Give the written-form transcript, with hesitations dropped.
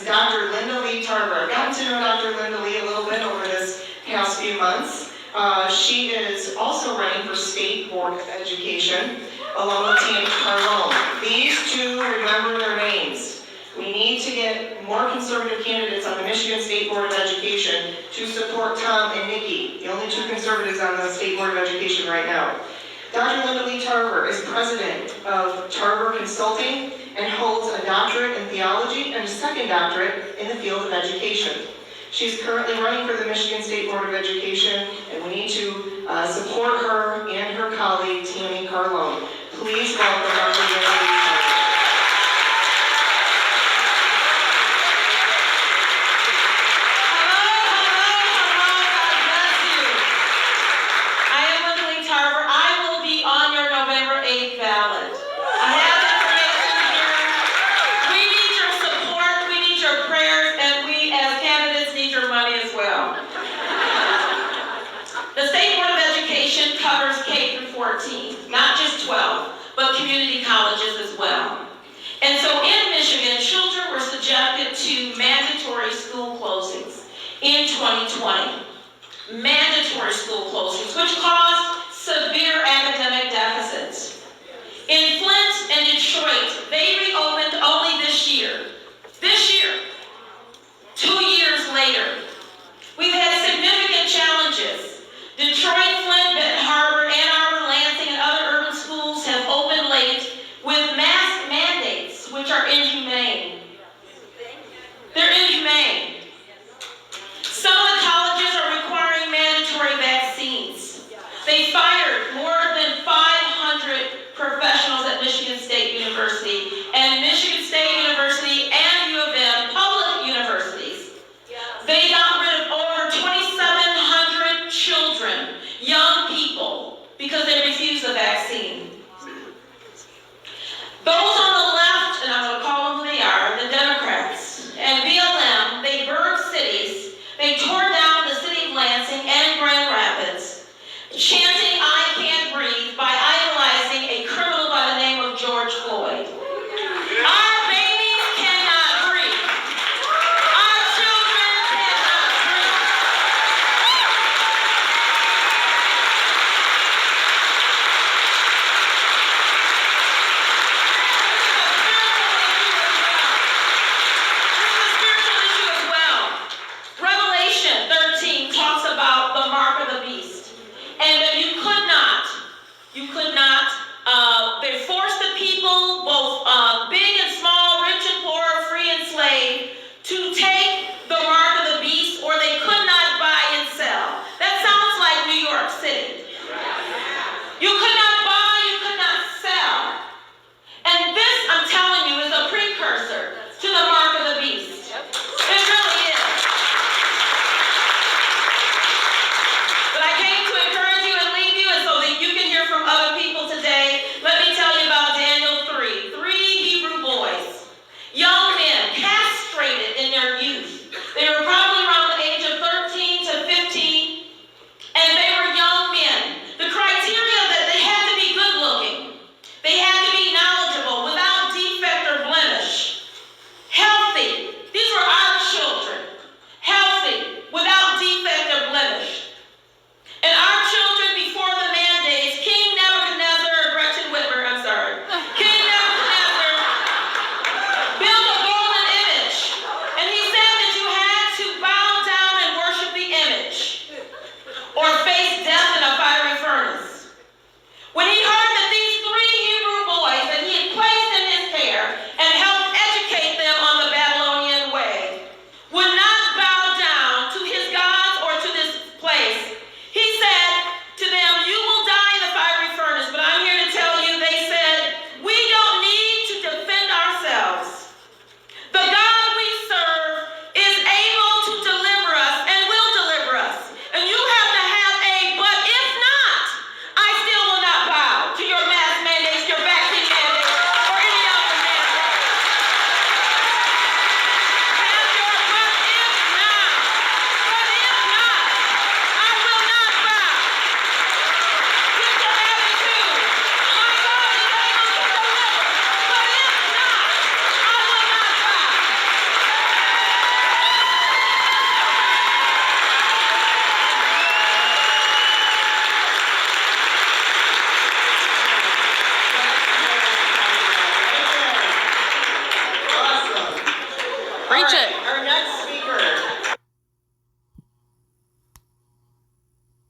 is Dr. Linda Lee Tarver. I've gotten to know Dr. Linda Lee a little bit over this past few months. She is also running for State Board of Education, along with Tammy Carlone. These two, remember their names. We need to get more conservative candidates on the Michigan State Board of Education to support Tom and Nikki, the only two conservatives on the State Board of Education right now. Dr. Linda Lee Tarver is president of Tarver Consulting and holds a doctorate in theology and a second doctorate in the field of education. She's currently running for the Michigan State Board of Education, and we need to support her and her colleague, Tammy Carlone. Please welcome Dr. Linda Lee Tarver. Ballot. I have information here. We need your support, we need your prayers, and we as candidates need your money as well. The State Board of Education covers K through 14, not just 12, but community colleges as well. And so in Michigan, children were subjected to mandatory school closings in 2020. Mandatory school closings, which caused severe academic deficits. In Flint and Detroit, they reopened only this year. This year, 2 years later. We've had significant challenges. Detroit, Flint, Benton Harbor, Ann Arbor, Lansing, and other urban schools have opened late with mask mandates, which are inhumane. They're inhumane. Some of the colleges are requiring mandatory vaccines. They Preach it.